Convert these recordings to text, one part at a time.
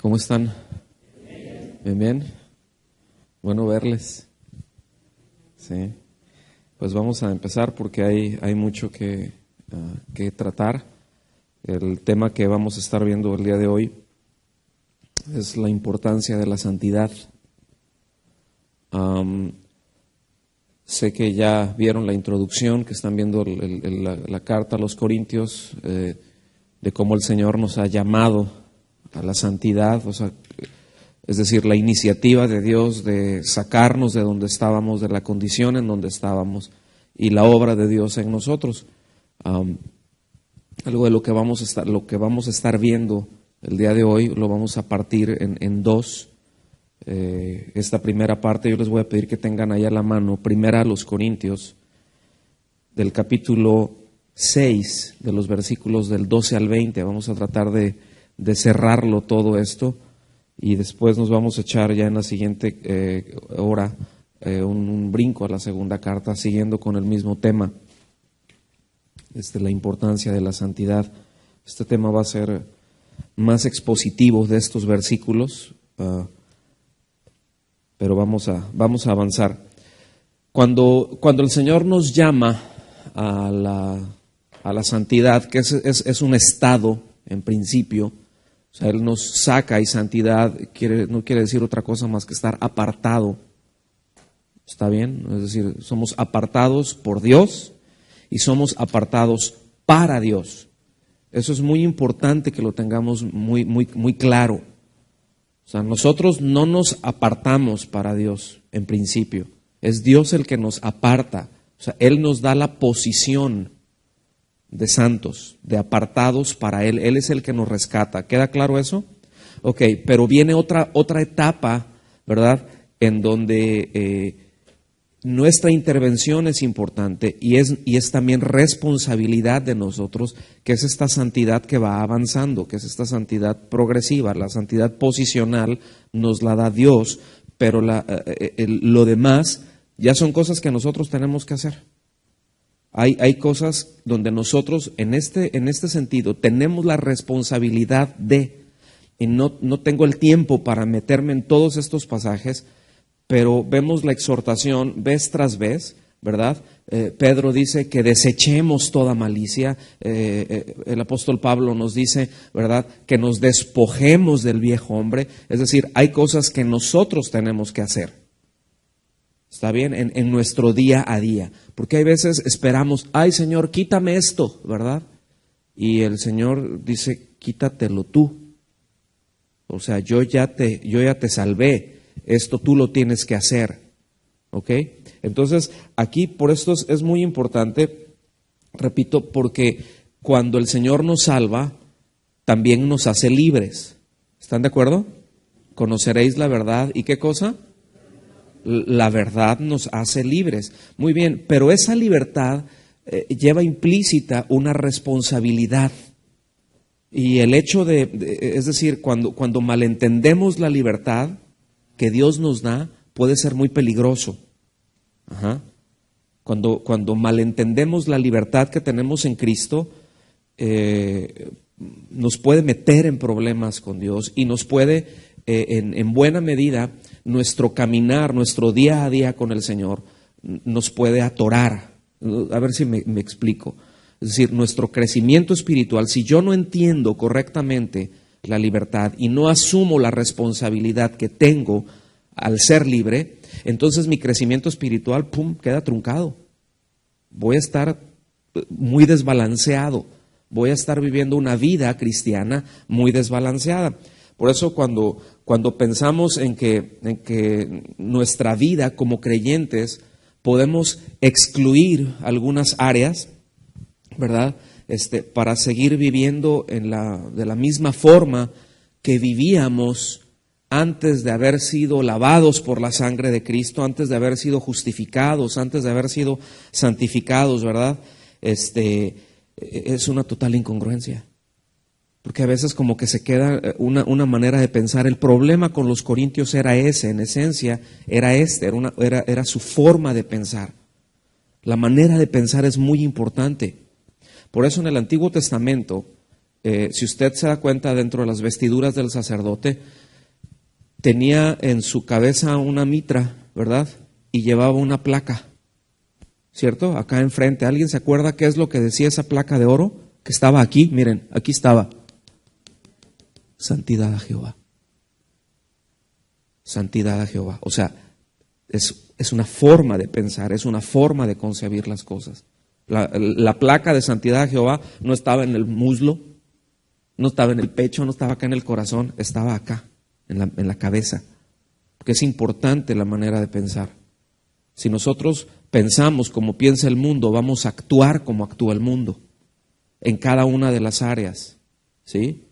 ¿Cómo están? Bien, bien. Bueno verles. Sí. Pues vamos a empezar porque hay mucho que tratar. El tema que vamos a estar viendo el día de hoy es la importancia de la santidad. Sé que ya vieron la introducción, que están viendo la carta a los Corintios, de cómo el Señor nos ha llamado a la santidad, o sea, es decir, la iniciativa de Dios de sacarnos de donde estábamos, de la condición en donde estábamos, y la obra de Dios en nosotros. Algo de lo que vamos a estar viendo el día de hoy lo vamos a partir en dos. Esta primera parte yo les voy a pedir que tengan ahí a la mano, primera a los Corintios, del capítulo 6, de los versículos del 12 al 20. Vamos a tratar de cerrarlo todo esto y después nos vamos a echar ya en la siguiente hora un brinco a la segunda carta, siguiendo con el mismo tema, la importancia de la santidad. Este tema va a ser más expositivo de estos versículos, pero vamos a avanzar. Cuando el Señor nos llama a la santidad, que es un estado en principio, o sea, Él nos saca, y santidad no quiere decir otra cosa más que estar apartado. ¿Está bien? Es decir, somos apartados por Dios y somos apartados para Dios. Eso es muy importante que lo tengamos muy, muy, muy claro. O sea, nosotros no nos apartamos para Dios en principio. Es Dios el que nos aparta. O sea, Él nos da la posición de santos, de apartados para Él. Él es el que nos rescata. ¿Queda claro eso? Ok, pero viene otra etapa, ¿verdad? En donde nuestra intervención es importante y es también responsabilidad de nosotros, que es esta santidad que va avanzando, que es esta santidad progresiva. La santidad posicional nos la da Dios, pero lo demás ya son cosas que nosotros tenemos que hacer. Hay cosas donde nosotros en este sentido tenemos la responsabilidad y no tengo el tiempo para meterme en todos estos pasajes, pero vemos la exhortación vez tras vez, ¿verdad? Pedro dice que desechemos toda malicia. El apóstol Pablo nos dice, ¿verdad?, que nos despojemos del viejo hombre. Es decir, hay cosas que nosotros tenemos que hacer. ¿Está bien? En nuestro día a día. Porque hay veces esperamos, ay Señor, quítame esto, ¿verdad? Y el Señor dice, quítatelo tú. O sea, yo ya te salvé. Esto tú lo tienes que hacer. ¿Ok? Entonces, aquí por esto es muy importante, repito, porque cuando el Señor nos salva, también nos hace libres. ¿Están de acuerdo? Conoceréis la verdad. ¿Y qué cosa? La verdad nos hace libres. Muy bien, pero esa libertad lleva implícita una responsabilidad. Y el hecho es decir, cuando malentendemos la libertad que Dios nos da, puede ser muy peligroso. Cuando malentendemos la libertad que tenemos en Cristo, nos puede meter en problemas con Dios y nos puede, en buena medida, nuestro caminar, nuestro día a día con el Señor, nos puede atorar. A ver si me explico. Es decir, nuestro crecimiento espiritual, si yo no entiendo correctamente la libertad y no asumo la responsabilidad que tengo al ser libre, entonces mi crecimiento espiritual, queda truncado. Voy a estar muy desbalanceado. Voy a estar viviendo una vida cristiana muy desbalanceada. Por eso cuando pensamos en que nuestra vida como creyentes podemos excluir algunas áreas, ¿verdad?, para seguir viviendo de la misma forma que vivíamos antes de haber sido lavados por la sangre de Cristo, antes de haber sido justificados, antes de haber sido santificados, ¿verdad? Es una total incongruencia. Porque a veces como que se queda una manera de pensar. El problema con los corintios era ese, en esencia era su forma de pensar. La manera de pensar es muy importante. Por eso en el Antiguo Testamento si usted se da cuenta, dentro de las vestiduras del sacerdote, tenía en su cabeza una mitra, ¿verdad? Y llevaba una placa, ¿cierto? Acá enfrente. ¿Alguien se acuerda qué es lo que decía esa placa de oro? Que estaba aquí, miren, aquí estaba. Santidad a Jehová. Santidad a Jehová. O sea, es una forma de pensar, es una forma de concebir las cosas. La placa de santidad a Jehová no estaba en el muslo, no estaba en el pecho, no estaba acá en el corazón, estaba acá, en la cabeza. Porque es importante la manera de pensar. Si nosotros pensamos como piensa el mundo, vamos a actuar como actúa el mundo, en cada una de las áreas, ¿sí?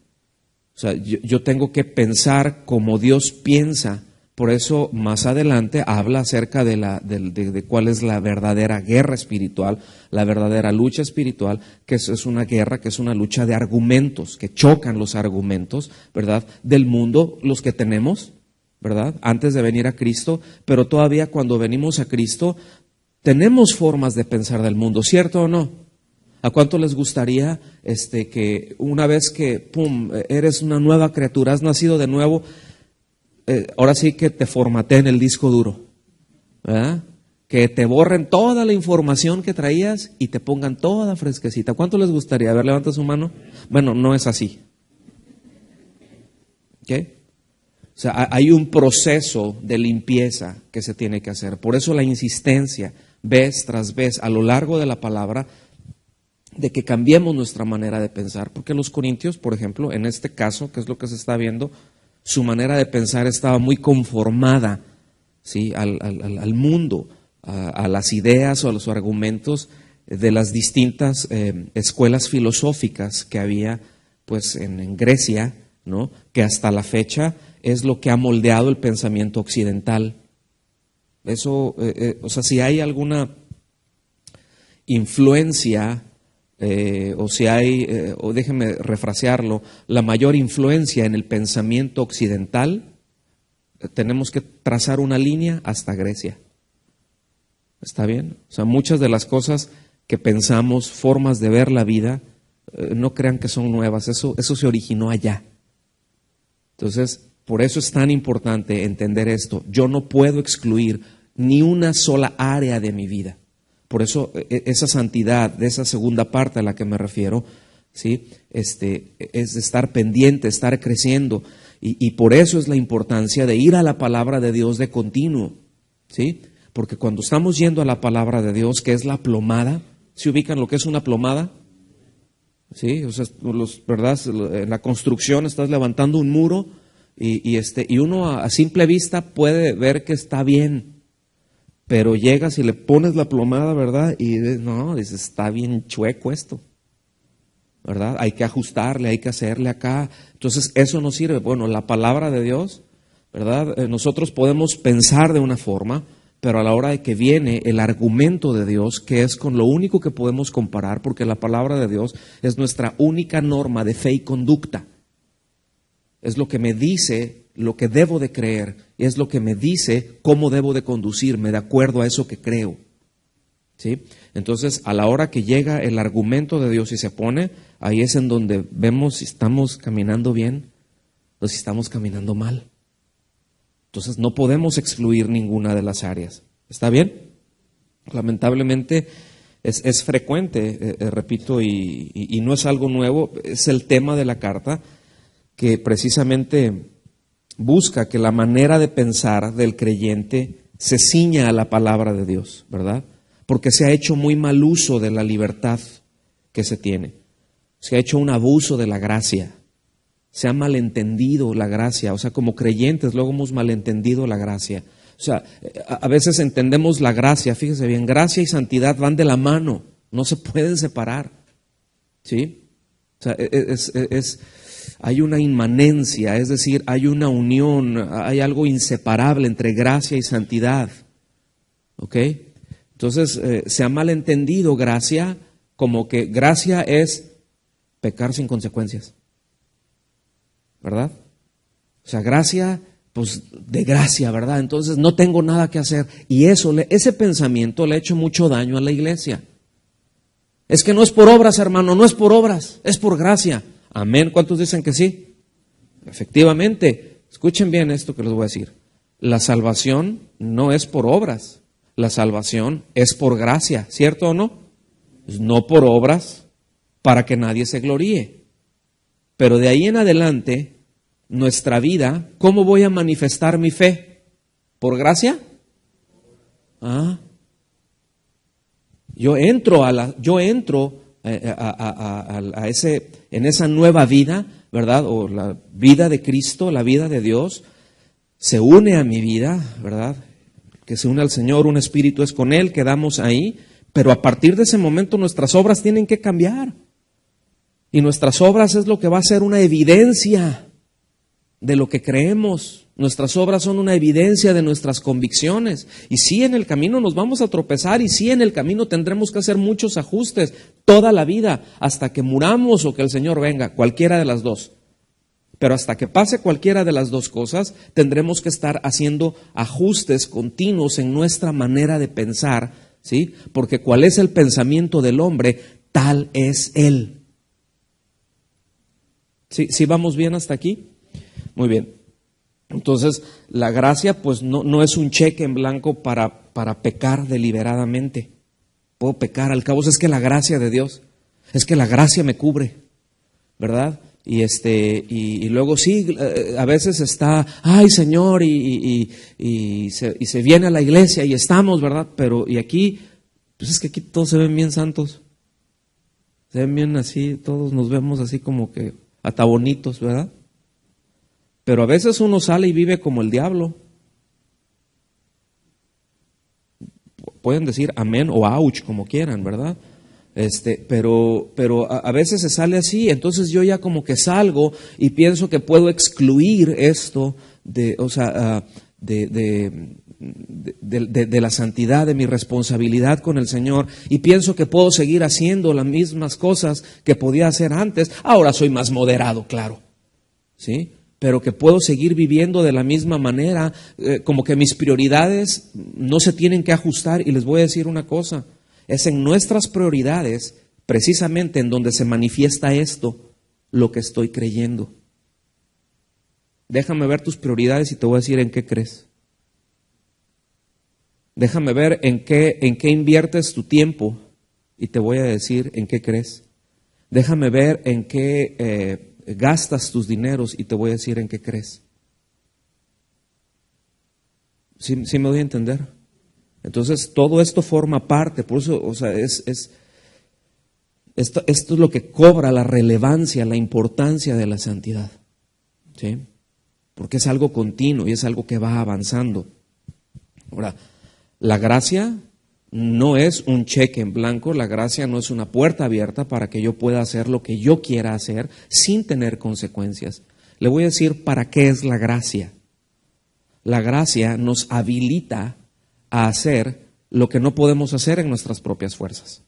O sea, yo tengo que pensar como Dios piensa. Por eso más adelante habla acerca de cuál es la verdadera guerra espiritual, la verdadera lucha espiritual, que es una guerra, que es una lucha de argumentos, que chocan los argumentos, ¿verdad?, del mundo, los que tenemos, ¿verdad?, antes de venir a Cristo, pero todavía cuando venimos a Cristo tenemos formas de pensar del mundo, ¿cierto o no? ¿A cuánto les gustaría que una vez que, eres una nueva criatura, has nacido de nuevo, ahora sí que te formateen el disco duro, ¿verdad? Que te borren toda la información que traías y te pongan toda fresquecita? ¿Cuánto les gustaría? A ver, levanta su mano. Bueno, no es así. ¿Ok? O sea, hay un proceso de limpieza que se tiene que hacer. Por eso la insistencia, vez tras vez, a lo largo de la palabra, de que cambiemos nuestra manera de pensar. Porque los corintios, por ejemplo, en este caso, que es lo que se está viendo, su manera de pensar estaba muy conformada, ¿sí?, al mundo, a las ideas o a los argumentos de las distintas escuelas filosóficas que había, pues, en Grecia, ¿no?, que hasta la fecha es lo que ha moldeado el pensamiento occidental. Eso, o sea, si hay alguna influencia, o si hay, o déjeme refrasearlo, la mayor influencia en el pensamiento occidental, tenemos que trazar una línea hasta Grecia. ¿Está bien? O sea, muchas de las cosas que pensamos, formas de ver la vida, no crean que son nuevas, eso se originó allá. Entonces, por eso es tan importante entender esto. Yo no puedo excluir ni una sola área de mi vida. Por eso esa santidad, de esa segunda parte a la que me refiero, ¿sí?, es estar pendiente, estar creciendo. Y por eso es la importancia de ir a la palabra de Dios de continuo, ¿sí? Porque cuando estamos yendo a la palabra de Dios, que es la plomada, ¿se ubican lo que es una plomada? ¿Sí? O sea, ¿verdad? En la construcción estás levantando un muro y uno a simple vista puede ver que está bien. Pero llegas y le pones la plomada, ¿verdad? Y no, dices, está bien chueco esto, ¿verdad? Hay que ajustarle, hay que hacerle acá. Entonces, eso no sirve. Bueno, la palabra de Dios, ¿verdad? Nosotros podemos pensar de una forma, pero a la hora de que viene el argumento de Dios, que es con lo único que podemos comparar, porque la palabra de Dios es nuestra única norma de fe y conducta. Es lo que me dice lo que debo de creer, y es lo que me dice cómo debo de conducirme de acuerdo a eso que creo, ¿sí? Entonces, a la hora que llega el argumento de Dios y se pone, ahí es en donde vemos si estamos caminando bien o si estamos caminando mal. Entonces, no podemos excluir ninguna de las áreas. ¿Está bien? Lamentablemente es frecuente, repito, y no es algo nuevo, es el tema de la carta que precisamente busca que la manera de pensar del creyente se ciña a la palabra de Dios, ¿verdad? Porque se ha hecho muy mal uso de la libertad que se tiene. Se ha hecho un abuso de la gracia. Se ha malentendido la gracia. O sea, como creyentes luego hemos malentendido la gracia. O sea, a veces entendemos la gracia, fíjese bien, gracia y santidad van de la mano, no se pueden separar, ¿sí? O sea, hay una inmanencia, es decir, hay una unión, hay algo inseparable entre gracia y santidad, ¿ok? Entonces, se ha malentendido gracia como que gracia es pecar sin consecuencias, ¿verdad? O sea, gracia, pues de gracia, ¿verdad? Entonces no tengo nada que hacer. Y ese pensamiento le ha hecho mucho daño a la iglesia. Es que no es por obras, hermano, no es por obras, es por gracia. Amén. ¿Cuántos dicen que sí? Efectivamente, escuchen bien esto que les voy a decir. La salvación no es por obras, la salvación es por gracia, ¿cierto o no? Pues no por obras para que nadie se gloríe. Pero de ahí en adelante, nuestra vida, ¿cómo voy a manifestar mi fe? ¿Por gracia? Yo entro en esa nueva vida, ¿verdad? O la vida de Cristo, la vida de Dios, se une a mi vida, ¿verdad? Que se une al Señor, un espíritu es con Él, quedamos ahí, pero a partir de ese momento nuestras obras tienen que cambiar. Y nuestras obras es lo que va a ser una evidencia de lo que creemos. Nuestras obras son una evidencia de nuestras convicciones. Y sí, en el camino nos vamos a tropezar y sí, en el camino tendremos que hacer muchos ajustes toda la vida, hasta que muramos o que el Señor venga, cualquiera de las dos. Pero hasta que pase cualquiera de las dos cosas, tendremos que estar haciendo ajustes continuos en nuestra manera de pensar, ¿sí? Porque cuál es el pensamiento del hombre, tal es él. ¿Sí vamos bien hasta aquí? Muy bien. Entonces, la gracia pues no es un cheque en blanco para pecar deliberadamente. Puedo pecar, al cabo es que la gracia de Dios, es que la gracia me cubre, ¿verdad? Y luego sí, a veces está, ay Señor, y se viene a la iglesia y estamos, ¿verdad? Pero, y aquí, pues es que aquí todos se ven bien santos. Se ven bien así, todos nos vemos así como que hasta bonitos, ¿verdad? Pero a veces uno sale y vive como el diablo. Pueden decir amén o ouch, como quieran, ¿verdad? Pero a veces se sale así, entonces yo ya como que salgo y pienso que puedo excluir esto de la santidad, de mi responsabilidad con el Señor, y pienso que puedo seguir haciendo las mismas cosas que podía hacer antes. Ahora soy más moderado, claro, ¿sí? Pero que puedo seguir viviendo de la misma manera, como que mis prioridades no se tienen que ajustar. Y les voy a decir una cosa, es en nuestras prioridades, precisamente en donde se manifiesta esto, lo que estoy creyendo. Déjame ver tus prioridades y te voy a decir en qué crees. Déjame ver en qué inviertes tu tiempo y te voy a decir en qué crees. Déjame ver en qué gastas tus dineros y te voy a decir en qué crees. ¿Sí me doy a entender? Entonces todo esto forma parte, por eso, o sea, esto es lo que cobra la relevancia, la importancia de la santidad, ¿sí? Porque es algo continuo y es algo que va avanzando. Ahora, la gracia no es un cheque en blanco, la gracia no es una puerta abierta para que yo pueda hacer lo que yo quiera hacer sin tener consecuencias. Le voy a decir para qué es la gracia. La gracia nos habilita a hacer lo que no podemos hacer en nuestras propias fuerzas.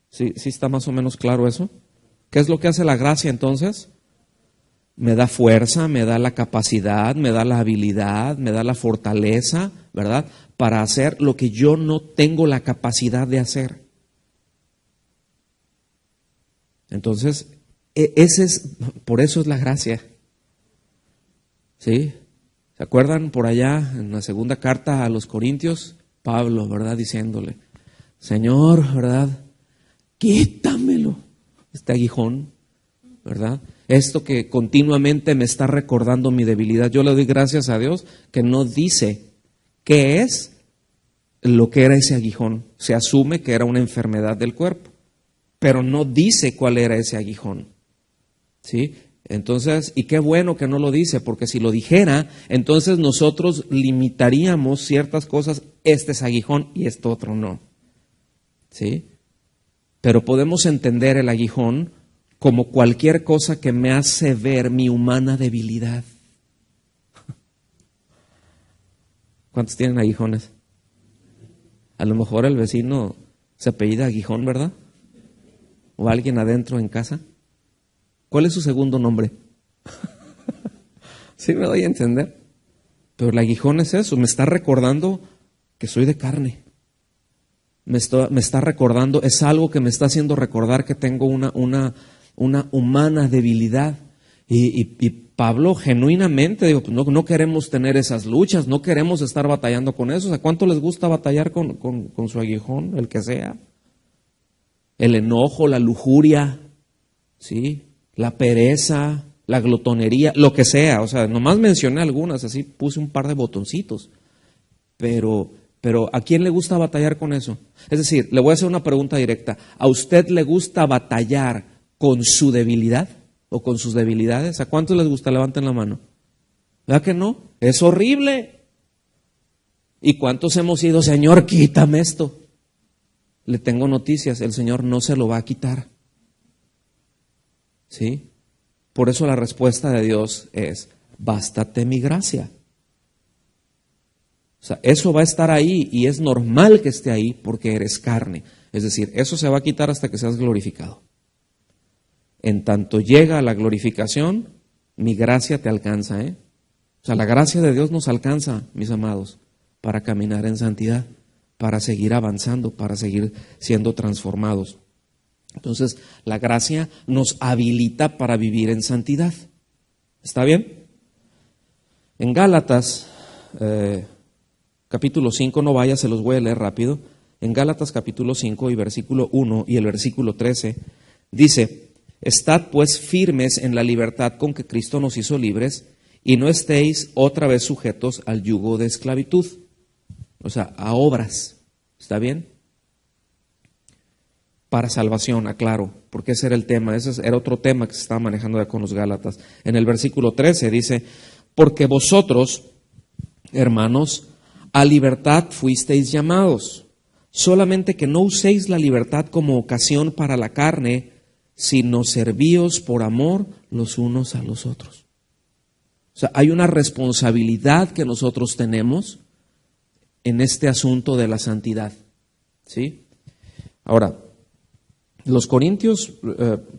¿Sí está más o menos claro eso? ¿Qué es lo que hace la gracia entonces? Me da fuerza, me da la capacidad, me da la habilidad, me da la fortaleza, ¿verdad? Para hacer lo que yo no tengo la capacidad de hacer. Entonces, por eso es la gracia. ¿Sí? ¿Se acuerdan por allá en la segunda carta a los Corintios? Pablo, ¿verdad? Diciéndole, Señor, ¿verdad? Quítamelo, este aguijón, ¿verdad? Esto que continuamente me está recordando mi debilidad. Yo le doy gracias a Dios que no dice qué es lo que era ese aguijón. Se asume que era una enfermedad del cuerpo, pero no dice cuál era ese aguijón. ¿Sí? Entonces, y qué bueno que no lo dice, porque si lo dijera, entonces nosotros limitaríamos ciertas cosas. Este es aguijón y esto otro no. ¿Sí? Pero podemos entender el aguijón como cualquier cosa que me hace ver mi humana debilidad. ¿Cuántos tienen aguijones? A lo mejor el vecino se apellida Aguijón, ¿verdad? O alguien adentro en casa. ¿Cuál es su segundo nombre? ¿Sí me doy a entender? Pero el aguijón es eso, me está recordando que soy de carne. me está recordando, es algo que me está haciendo recordar que tengo una humana debilidad. Y Pablo genuinamente, digo, pues no queremos tener esas luchas, no queremos estar batallando con eso. O sea, ¿cuánto les gusta batallar con su aguijón, el que sea? El enojo, la lujuria, ¿sí? La pereza, la glotonería, lo que sea. O sea, nomás mencioné algunas, así puse un par de botoncitos. Pero ¿a quién le gusta batallar con eso? Es decir, le voy a hacer una pregunta directa. ¿A usted le gusta batallar con su debilidad o con sus debilidades? ¿A cuántos les gusta? Levanten la mano. ¿Verdad que no? Es horrible. ¿Y cuántos hemos ido, Señor, quítame esto? Le tengo noticias, el Señor no se lo va a quitar. ¿Sí? Por eso la respuesta de Dios es, bástate mi gracia. O sea, eso va a estar ahí y es normal que esté ahí porque eres carne. Es decir, eso se va a quitar hasta que seas glorificado. En tanto llega la glorificación, mi gracia te alcanza, ¿eh? O sea, la gracia de Dios nos alcanza, mis amados, para caminar en santidad, para seguir avanzando, para seguir siendo transformados. Entonces, la gracia nos habilita para vivir en santidad. ¿Está bien? En Gálatas, capítulo 5, no vaya, se los voy a leer rápido. En Gálatas capítulo 5 y versículo 1 y el versículo 13, dice, estad pues firmes en la libertad con que Cristo nos hizo libres y no estéis otra vez sujetos al yugo de esclavitud. O sea, a obras. ¿Está bien? Para salvación, aclaro, porque ese era el tema, ese era otro tema que se estaba manejando ya con los Gálatas. En el versículo 13 dice, porque vosotros, hermanos, a libertad fuisteis llamados, solamente que no uséis la libertad como ocasión para la carne, sino servíos por amor los unos a los otros. O sea, hay una responsabilidad que nosotros tenemos en este asunto de la santidad, ¿sí? Ahora, los corintios,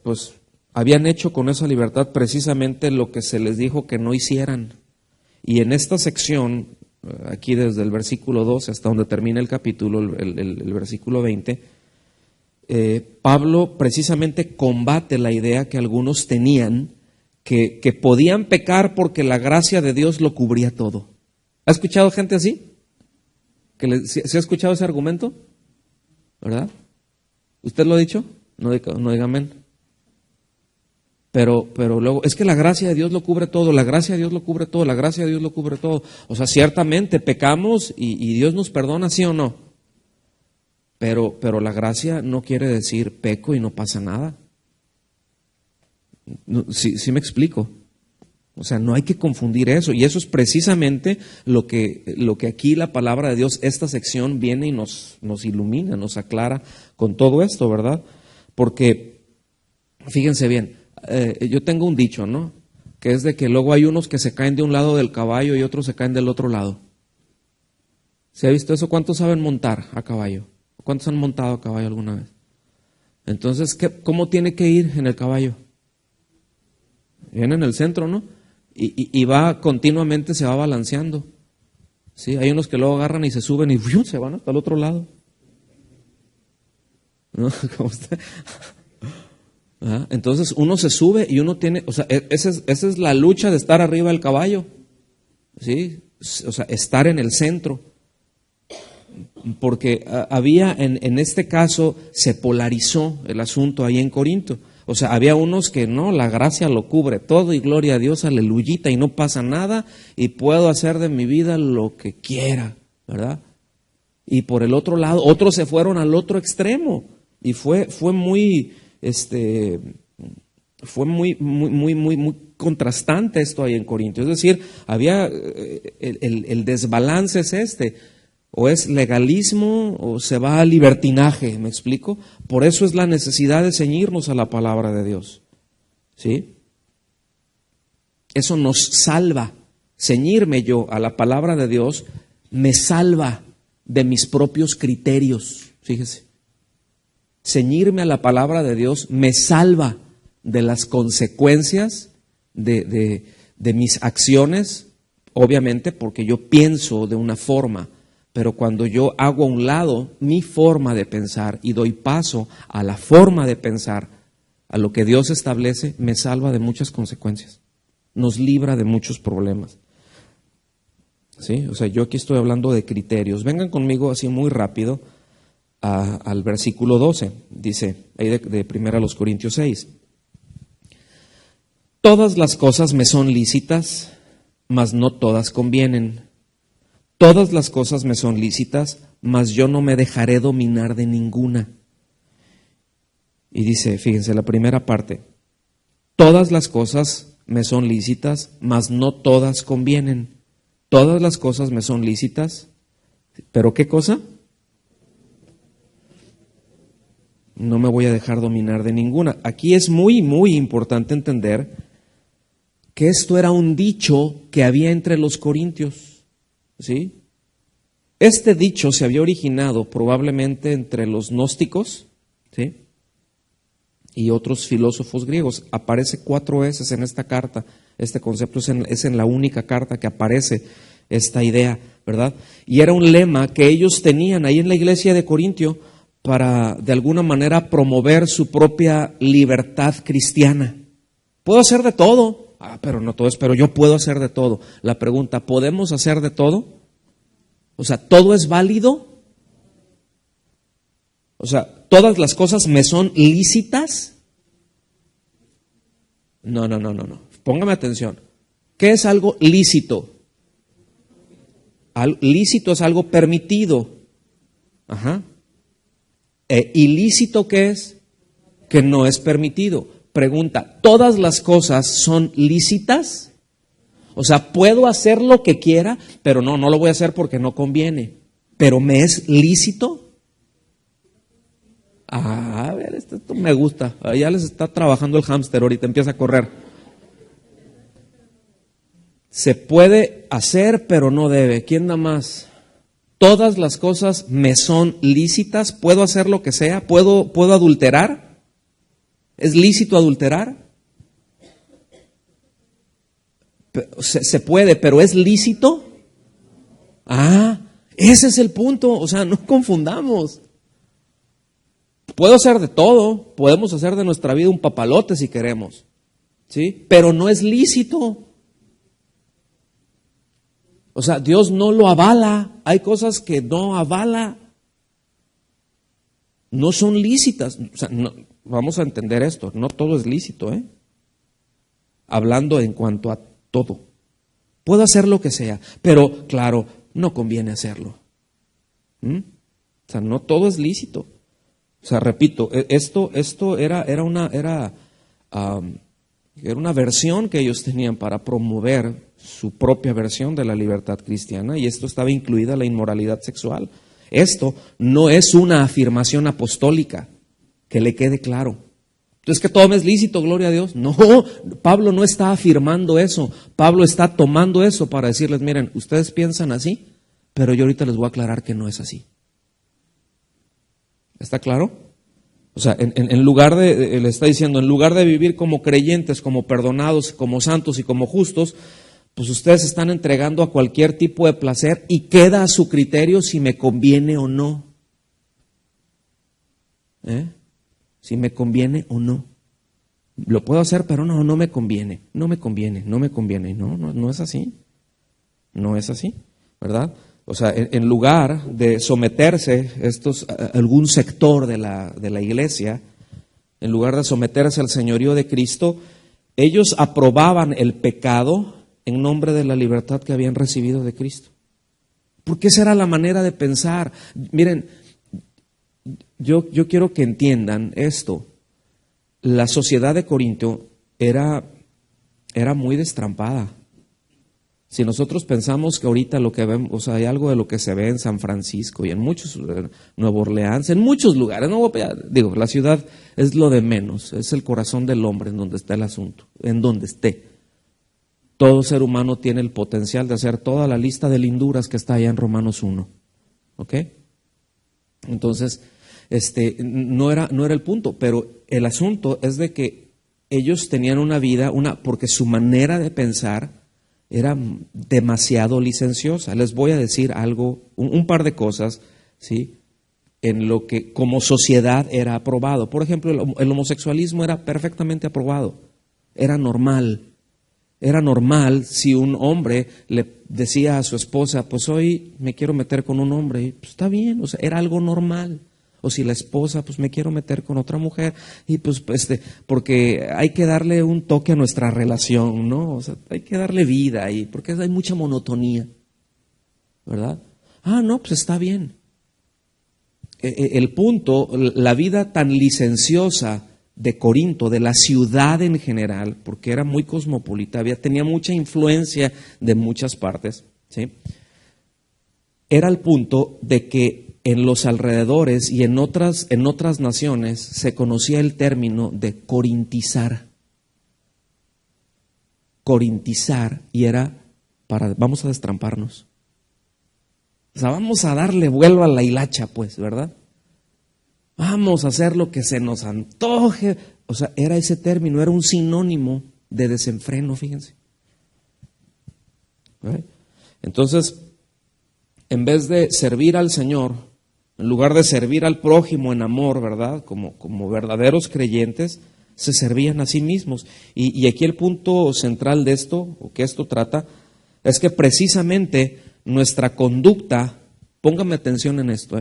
pues, habían hecho con esa libertad precisamente lo que se les dijo que no hicieran. Y en esta sección, aquí desde el versículo 12 hasta donde termina el capítulo, el versículo 20, Pablo precisamente combate la idea que algunos tenían que podían pecar porque la gracia de Dios lo cubría todo. ¿Ha escuchado gente así? ¿Se ha escuchado ese argumento? ¿Verdad? ¿Usted lo ha dicho? No diga amén. Pero luego, es que la gracia de Dios lo cubre todo, la gracia de Dios lo cubre todo, la gracia de Dios lo cubre todo. O sea, ciertamente pecamos y Dios nos perdona, ¿sí o no? Pero la gracia no quiere decir peco y no pasa nada. Sí me explico. O sea, no hay que confundir eso. Y eso es precisamente lo que aquí la palabra de Dios, esta sección viene y nos ilumina, nos aclara con todo esto, ¿verdad? Porque, fíjense bien, yo tengo un dicho, ¿no? Que es de que luego hay unos que se caen de un lado del caballo y otros se caen del otro lado. ¿Se ha visto eso? ¿Cuántos saben montar a caballo? ¿Cuántos han montado a caballo alguna vez? Entonces, ¿cómo tiene que ir en el caballo? Viene en el centro, ¿no? Y va continuamente, se va balanceando. ¿Sí? Hay unos que luego agarran y se suben y ¡fium! Se van hasta el otro lado. ¿No? ¿Cómo está? ¿Ah? Entonces uno se sube y uno tiene, o sea, esa es la lucha de estar arriba del caballo, ¿sí? O sea, estar en el centro. Porque había, en este caso, se polarizó el asunto ahí en Corinto. O sea, había unos que no, la gracia lo cubre todo y gloria a Dios, aleluyita, y no pasa nada y puedo hacer de mi vida lo que quiera, ¿verdad? Y por el otro lado, otros se fueron al otro extremo y fue muy contrastante esto ahí en Corinto. Es decir, había el desbalance es o es legalismo o se va a libertinaje, ¿me explico? Por eso es la necesidad de ceñirnos a la palabra de Dios, ¿sí? Eso nos salva. Ceñirme yo a la palabra de Dios me salva de mis propios criterios, fíjese. Ceñirme a la palabra de Dios me salva de las consecuencias de mis acciones, obviamente porque yo pienso de una forma, pero cuando yo hago a un lado mi forma de pensar y doy paso a la forma de pensar, a lo que Dios establece, me salva de muchas consecuencias, nos libra de muchos problemas. ¿Sí? O sea, yo aquí estoy hablando de criterios. Vengan conmigo así muy rápido al versículo 12, dice ahí de 1 Corintios 6. Todas las cosas me son lícitas, mas no todas convienen. Todas las cosas me son lícitas, mas yo no me dejaré dominar de ninguna. Y dice, fíjense, la primera parte, todas las cosas me son lícitas, mas no todas convienen. Todas las cosas me son lícitas, pero ¿qué cosa? No me voy a dejar dominar de ninguna. Aquí es muy, muy importante entender que esto era un dicho que había entre los corintios, ¿sí? Este dicho se había originado probablemente entre los gnósticos, ¿sí?, y otros filósofos griegos. Aparece 4 veces en esta carta. Este concepto es en la única carta que aparece esta idea, ¿verdad? Y era un lema que ellos tenían ahí en la iglesia de Corintio para, de alguna manera, promover su propia libertad cristiana. Puedo hacer de todo. Pero no todo es, pero yo puedo hacer de todo. La pregunta, ¿podemos hacer de todo? O sea, ¿todo es válido? O sea, ¿todas las cosas me son lícitas? No. Póngame atención. ¿Qué es algo lícito? Lícito es algo permitido. Ajá. ¿Ilícito qué es? Que no es permitido. Pregunta, ¿todas las cosas son lícitas? O sea, puedo hacer lo que quiera, pero no lo voy a hacer porque no conviene. ¿Pero me es lícito? A ver, esto me gusta. Ya les está trabajando el hámster, ahorita empieza a correr. Se puede hacer, pero no debe. ¿Quién da más? Todas las cosas me son lícitas. ¿Puedo hacer lo que sea? ¿Puedo adulterar? ¿Es lícito adulterar? Se puede, pero ¿es lícito? Ese es el punto. O sea, no confundamos. Puedo hacer de todo. Podemos hacer de nuestra vida un papalote si queremos, ¿sí? Pero no es lícito. O sea, Dios no lo avala. Hay cosas que no avala. No son lícitas. O sea, no. Vamos a entender esto, no todo es lícito, hablando en cuanto a todo. Puedo hacer lo que sea, pero claro, no conviene hacerlo. O sea, no todo es lícito. O sea, repito, esto era una versión que ellos tenían para promover su propia versión de la libertad cristiana, y esto estaba incluida la inmoralidad sexual. Esto no es una afirmación apostólica. Que le quede claro. Entonces, que todo me es lícito, gloria a Dios. No, Pablo no está afirmando eso. Pablo está tomando eso para decirles, miren, ustedes piensan así, pero yo ahorita les voy a aclarar que no es así. ¿Está claro? O sea, en lugar de, le está diciendo, en lugar de vivir como creyentes, como perdonados, como santos y como justos, pues ustedes están entregando a cualquier tipo de placer y queda a su criterio si me conviene o no. Si me conviene o no. Lo puedo hacer, pero no me conviene. No me conviene. No es así. No es así, ¿verdad? O sea, en lugar de someterse algún sector de la iglesia, en lugar de someterse al señorío de Cristo, ellos aprobaban el pecado en nombre de la libertad que habían recibido de Cristo. Porque esa era la manera de pensar. Miren, yo quiero que entiendan esto. La sociedad de Corinto era muy destrampada. Si nosotros pensamos que ahorita lo que vemos, o sea, hay algo de lo que se ve en San Francisco y en muchos, Nueva Orleans, en muchos lugares, la ciudad es lo de menos, es el corazón del hombre en donde está el asunto, en donde esté. Todo ser humano tiene el potencial de hacer toda la lista de linduras que está allá en Romanos 1. ¿Ok? Entonces, no era el punto, pero el asunto es de que ellos tenían una vida, porque su manera de pensar era demasiado licenciosa. Les voy a decir algo, un par de cosas, ¿sí?, en lo que como sociedad era aprobado. Por ejemplo, el homosexualismo era perfectamente aprobado, era normal. Era normal si un hombre le decía a su esposa, pues hoy me quiero meter con un hombre, y pues está bien, o sea, era algo normal. O si la esposa, pues me quiero meter con otra mujer, y pues porque hay que darle un toque a nuestra relación, ¿no? O sea, hay que darle vida ahí, porque hay mucha monotonía, ¿verdad? Ah, no, pues está bien. El punto, la vida tan licenciosa de Corinto, de la ciudad en general, porque era muy cosmopolita, tenía mucha influencia de muchas partes, ¿sí?, era el punto de que en los alrededores y en otras naciones se conocía el término de corintizar. Corintizar, y era vamos a destramparnos. O sea, vamos a darle vuelo a la hilacha, pues, ¿verdad? Vamos a hacer lo que se nos antoje. O sea, era ese término, era un sinónimo de desenfreno, fíjense. ¿Right? Entonces, en vez de servir al Señor, en lugar de servir al prójimo en amor, ¿verdad?, como verdaderos creyentes, se servían a sí mismos. Y aquí el punto central de esto, o que esto trata, es que precisamente nuestra conducta, póngame atención en esto,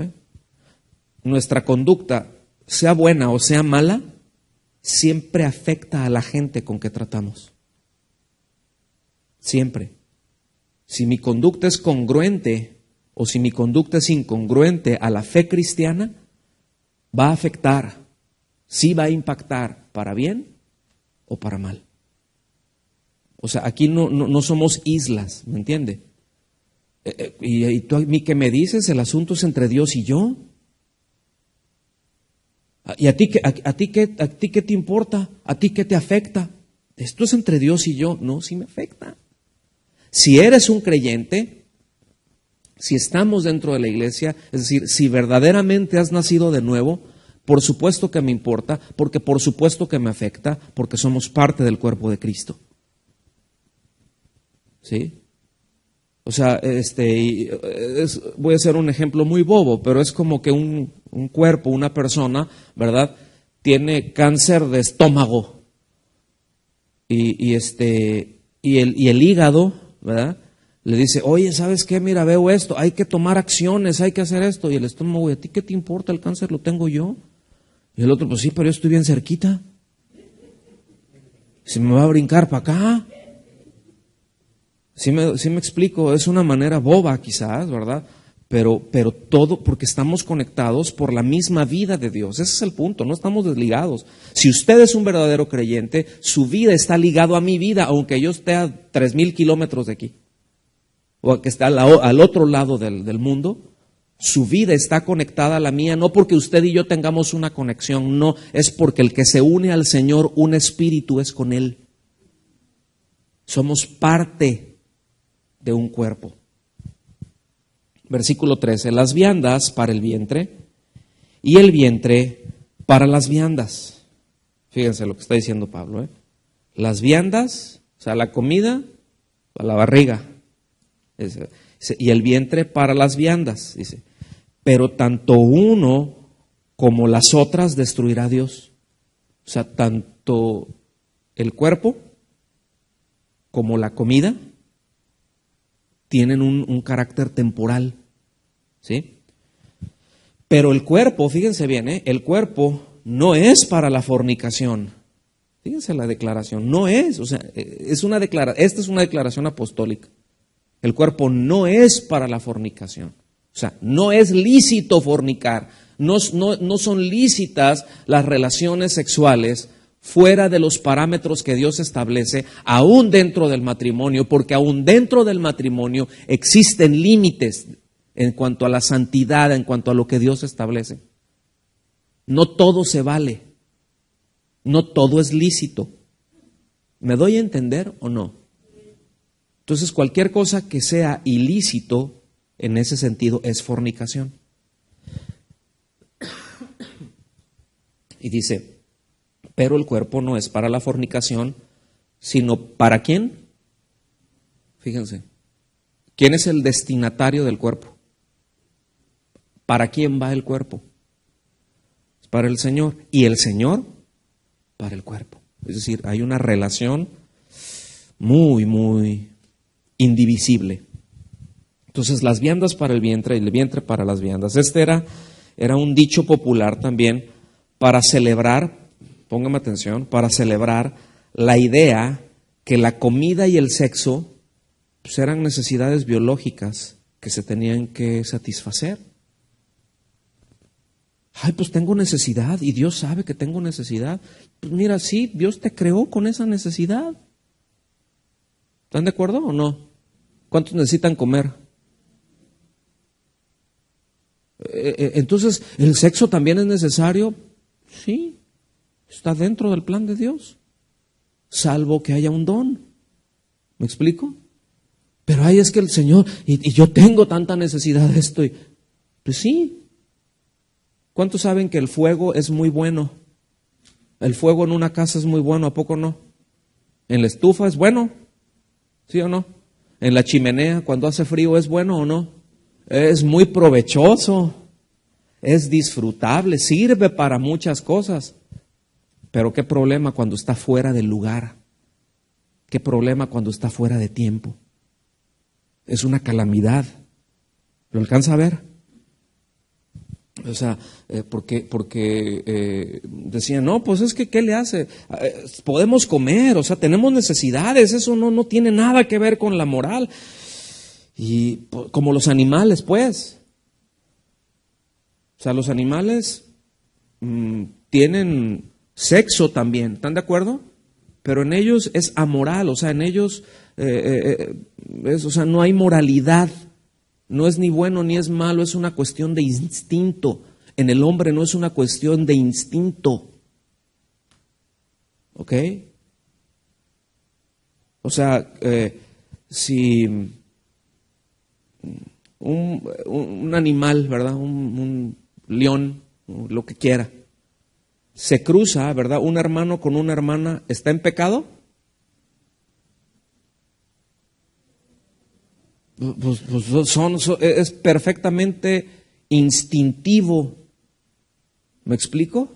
nuestra conducta, sea buena o sea mala, siempre afecta a la gente con que tratamos. Siempre. Si mi conducta es congruente o si mi conducta es incongruente a la fe cristiana, va a afectar, sí va a impactar, para bien o para mal. O sea, aquí no somos islas, ¿me entiende? Y tú a mí qué me dices, el asunto es entre Dios y yo. ¿Y a ti qué te importa? ¿A ti qué te afecta? Esto es entre Dios y yo. No, sí me afecta. Si eres un creyente, si estamos dentro de la iglesia, es decir, si verdaderamente has nacido de nuevo, por supuesto que me importa, porque por supuesto que me afecta, porque somos parte del cuerpo de Cristo. ¿Sí? O sea, voy a hacer un ejemplo muy bobo, pero es como que un cuerpo, una persona, ¿verdad?, tiene cáncer de estómago y el hígado, ¿verdad?, le dice, oye, ¿sabes qué? Mira, veo esto, hay que tomar acciones, hay que hacer esto. Y el estómago, ¿a ti qué te importa? El cáncer lo tengo yo. Y el otro, pues sí, pero yo estoy bien cerquita. ¿Se me va a brincar para acá? Sí me explico, es una manera boba quizás, ¿verdad? Pero todo porque estamos conectados por la misma vida de Dios. Ese es el punto, no estamos desligados. Si usted es un verdadero creyente, su vida está ligado a mi vida, aunque yo esté a 3,000 kilómetros de aquí, o que está al otro lado del mundo. Su vida está conectada a la mía, no porque usted y yo tengamos una conexión, no, es porque el que se une al Señor, un espíritu es con Él. Somos parte de un cuerpo. Versículo 13, las viandas para el vientre y el vientre para las viandas. Fíjense lo que está diciendo Pablo, Las viandas, o sea, la comida para la barriga, y el vientre para las viandas, dice. Pero tanto uno como las otras destruirá Dios. O sea, tanto el cuerpo como la comida tienen un carácter temporal, ¿sí? Pero el cuerpo, fíjense bien, el cuerpo no es para la fornicación. Fíjense la declaración, no es, o sea, esta es una declaración apostólica. El cuerpo no es para la fornicación. O sea, no es lícito fornicar, no son lícitas las relaciones sexuales fuera de los parámetros que Dios establece, aún dentro del matrimonio, porque aún dentro del matrimonio existen límites en cuanto a la santidad, en cuanto a lo que Dios establece. No todo se vale, no todo es lícito. ¿Me doy a entender o no? Entonces, cualquier cosa que sea ilícito, en ese sentido, es fornicación. Y dice, pero el cuerpo no es para la fornicación, sino ¿para quién? Fíjense, ¿quién es el destinatario del cuerpo? ¿Para quién va el cuerpo? Es para el Señor. Y el Señor para el cuerpo. Es decir, hay una relación muy, muy indivisible. Entonces, las viandas para el vientre y el vientre para las viandas. Este era un dicho popular también para celebrar, póngame atención, para celebrar la idea que la comida y el sexo pues, eran necesidades biológicas que se tenían que satisfacer. Ay, pues tengo necesidad y Dios sabe que tengo necesidad. Pues mira, sí, Dios te creó con esa necesidad. ¿Están de acuerdo o no? ¿Cuántos necesitan comer? Entonces, ¿el sexo también es necesario? Sí, está dentro del plan de Dios, salvo que haya un don. ¿Me explico? Pero ahí es que el Señor, y yo tengo tanta necesidad de esto. Pues sí. ¿Cuántos saben que el fuego es muy bueno? El fuego en una casa es muy bueno, ¿a poco no? ¿En la estufa es bueno? ¿Sí o no? ¿En la chimenea cuando hace frío es bueno o no? Es muy provechoso, es disfrutable, sirve para muchas cosas. Pero qué problema cuando está fuera del lugar. Qué problema cuando está fuera de tiempo. Es una calamidad. ¿Lo alcanza a ver? O sea, porque decían, no, pues es que ¿qué le hace? Podemos comer, o sea, tenemos necesidades, eso no tiene nada que ver con la moral. Y como los animales, pues. O sea, los animales tienen sexo también, ¿están de acuerdo? Pero en ellos es amoral, o sea, en ellos o sea, no hay moralidad. No es ni bueno ni es malo, es una cuestión de instinto. En el hombre no es una cuestión de instinto. ¿Ok? O sea, si un animal, ¿verdad? Un león, lo que quiera, se cruza, ¿verdad? Un hermano con una hermana, ¿está en pecado? Es perfectamente instintivo. ¿Me explico?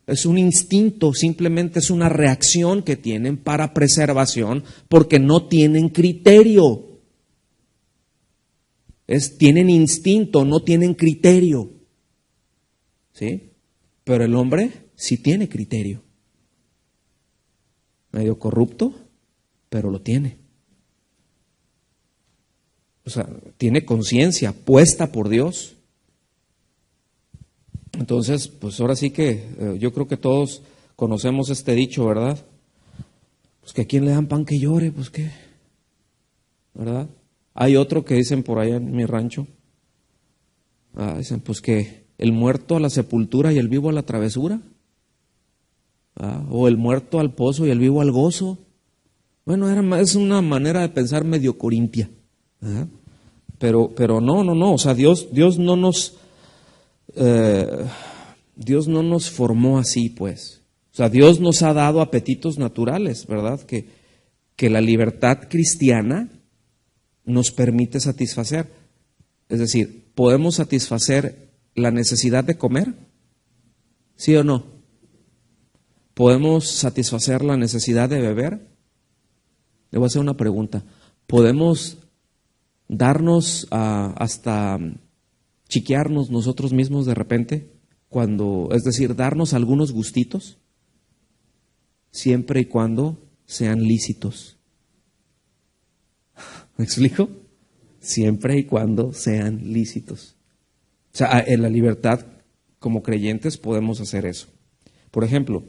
Es un instinto, simplemente es una reacción que tienen para preservación porque no tienen criterio. Tienen instinto, no tienen criterio. ¿Sí? Pero el hombre sí tiene criterio. Medio corrupto, pero lo tiene. O sea, tiene conciencia puesta por Dios. Entonces, pues ahora sí que yo creo que todos conocemos este dicho, ¿verdad? Pues que a quien le dan pan que llore, pues qué, ¿verdad? Hay otro que dicen por allá en mi rancho, dicen pues que el muerto a la sepultura y el vivo a la travesura, o el muerto al pozo y el vivo al gozo. Bueno, es una manera de pensar medio corintia, ¿verdad? Pero no, o sea, Dios no nos formó así, pues. O sea, Dios nos ha dado apetitos naturales, ¿verdad? Que la libertad cristiana nos permite satisfacer. Es decir, ¿podemos satisfacer la necesidad de comer? ¿Sí o no? ¿Podemos satisfacer la necesidad de beber? Le voy a hacer una pregunta. ¿Podemos darnos hasta chiquearnos nosotros mismos de repente? Es decir, darnos algunos gustitos, siempre y cuando sean lícitos. ¿Me explico? Siempre y cuando sean lícitos. O sea, en la libertad, como creyentes, podemos hacer eso. Por ejemplo,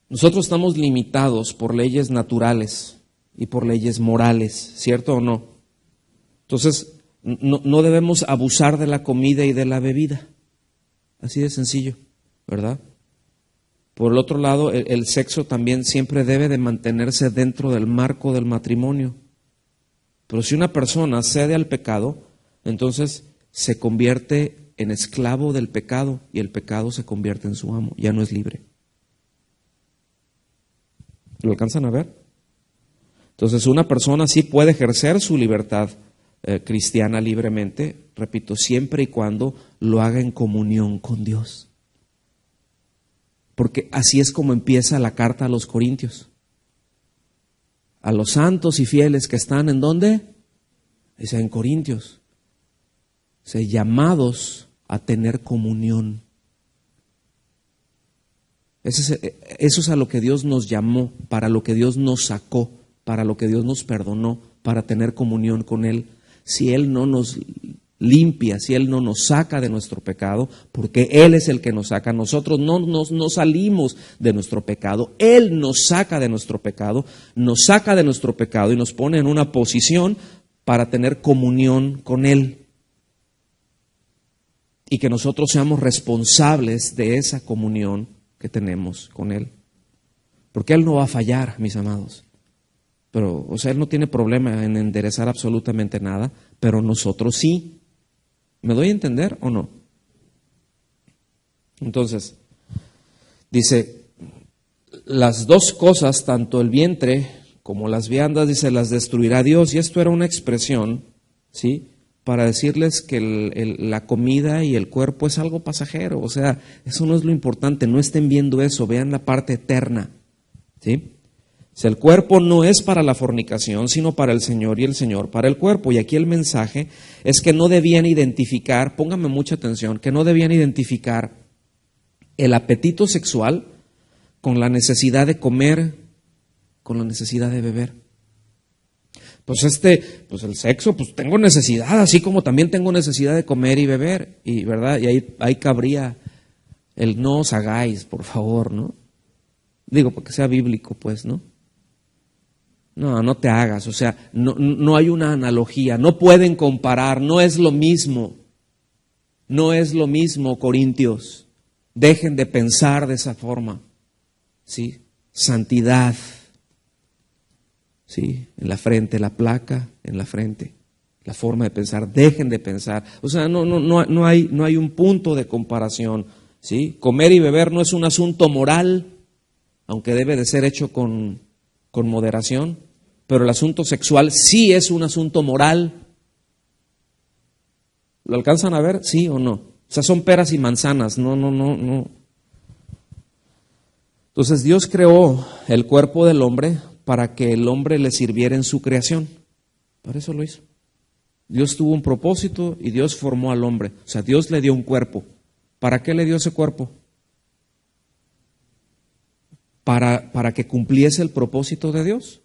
nosotros estamos limitados por leyes naturales y por leyes morales, ¿cierto o no? Entonces, no debemos abusar de la comida y de la bebida. Así de sencillo, ¿verdad? Por el otro lado, el sexo también siempre debe de mantenerse dentro del marco del matrimonio. Pero si una persona cede al pecado, entonces se convierte en esclavo del pecado y el pecado se convierte en su amo, ya no es libre. ¿Lo alcanzan a ver? Entonces una persona sí puede ejercer su libertad cristiana libremente, repito, siempre y cuando lo haga en comunión con Dios. Porque así es como empieza la carta a los Corintios. A los santos y fieles que están ¿en dónde? Dice en Corintios. Llamados a tener comunión. Eso es a lo que Dios nos llamó, para lo que Dios nos sacó, para lo que Dios nos perdonó, para tener comunión con Él. Si Él no nos limpia, si Él no nos saca de nuestro pecado, porque Él es el que nos saca, nosotros no salimos de nuestro pecado, Él nos saca de nuestro pecado, nos saca de nuestro pecado y nos pone en una posición para tener comunión con Él. Y que nosotros seamos responsables de esa comunión que tenemos con Él. Porque Él no va a fallar, mis amados. Pero, Él no tiene problema en enderezar absolutamente nada, pero nosotros sí. ¿Me doy a entender o no? Entonces, dice, las dos cosas, tanto el vientre como las viandas, dice, las destruirá Dios. Y esto era una expresión, ¿sí?, para decirles que la comida y el cuerpo es algo pasajero. O sea, eso no es lo importante, no estén viendo eso, vean la parte eterna, ¿sí? Si el cuerpo no es para la fornicación, sino para el Señor y el Señor para el cuerpo. Y aquí el mensaje es que no debían identificar, pónganme mucha atención, que no debían identificar el apetito sexual con la necesidad de comer, con la necesidad de beber. Pues el sexo, pues tengo necesidad, así como también tengo necesidad de comer y beber, y verdad, y ahí cabría el no os hagáis, por favor, ¿no? Digo, porque sea bíblico, pues, ¿no? No te hagas, o sea, no hay una analogía, no pueden comparar, no es lo mismo, Corintios, dejen de pensar de esa forma, ¿sí? Santidad. Sí, en la frente, la placa en la frente, la forma de pensar, dejen de pensar. O sea, no hay un punto de comparación, ¿sí? Comer y beber no es un asunto moral, aunque debe de ser hecho con moderación, pero el asunto sexual sí es un asunto moral. ¿Lo alcanzan a ver? ¿Sí o no? O sea, son peras y manzanas, no. Entonces Dios creó el cuerpo del hombre para que el hombre le sirviera en su creación. Para eso lo hizo. Dios tuvo un propósito y Dios formó al hombre. O sea, Dios le dio un cuerpo. ¿Para qué le dio ese cuerpo? Para que cumpliese el propósito de Dios.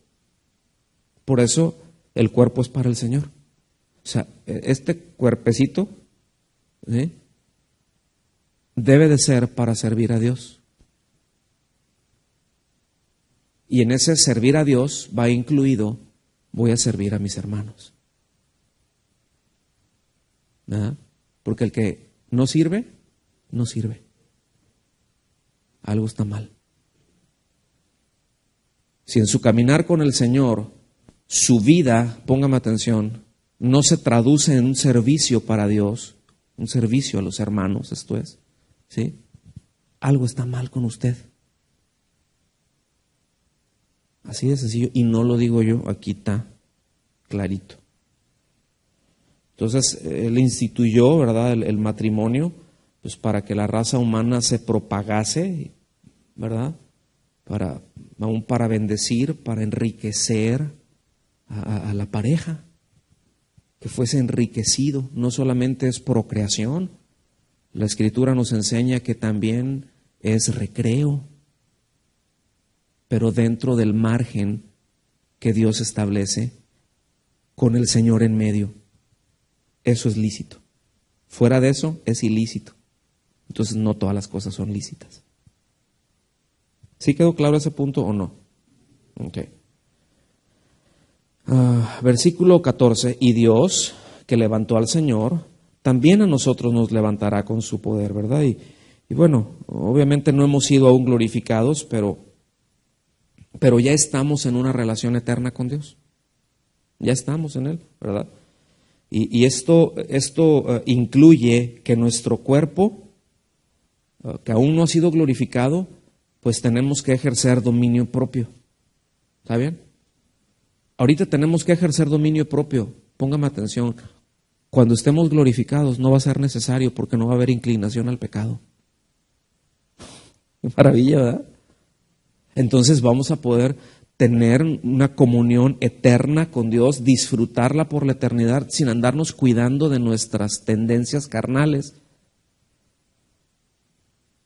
Por eso el cuerpo es para el Señor. O sea, este cuerpecito, ¿sí?, debe de ser para servir a Dios. Y en ese servir a Dios va incluido, voy a servir a mis hermanos. ¿Verdad? Porque el que no sirve, no sirve. Algo está mal. Si en su caminar con el Señor, su vida, póngame atención, no se traduce en un servicio para Dios, un servicio a los hermanos, esto es, ¿sí?, algo está mal con usted. Así de sencillo, y no lo digo yo, aquí está clarito. Entonces, Él instituyó, ¿verdad?, el matrimonio, pues para que la raza humana se propagase, ¿verdad?, aún para bendecir, para enriquecer a la pareja, que fuese enriquecido. No solamente es procreación, la Escritura nos enseña que también es recreo, pero dentro del margen que Dios establece con el Señor en medio. Eso es lícito. Fuera de eso es ilícito. Entonces no todas las cosas son lícitas. ¿Sí quedó claro ese punto o no? Okay. Versículo 14. Y Dios, que levantó al Señor, también a nosotros nos levantará con su poder, ¿verdad? Y bueno, obviamente no hemos sido aún glorificados, pero ya estamos en una relación eterna con Dios. Ya estamos en Él, ¿verdad? Y esto incluye que nuestro cuerpo, que aún no ha sido glorificado, pues tenemos que ejercer dominio propio. ¿Está bien? Ahorita tenemos que ejercer dominio propio. Póngame atención. Cuando estemos glorificados no va a ser necesario porque no va a haber inclinación al pecado. Qué maravilla, ¿verdad? Entonces vamos a poder tener una comunión eterna con Dios, disfrutarla por la eternidad sin andarnos cuidando de nuestras tendencias carnales.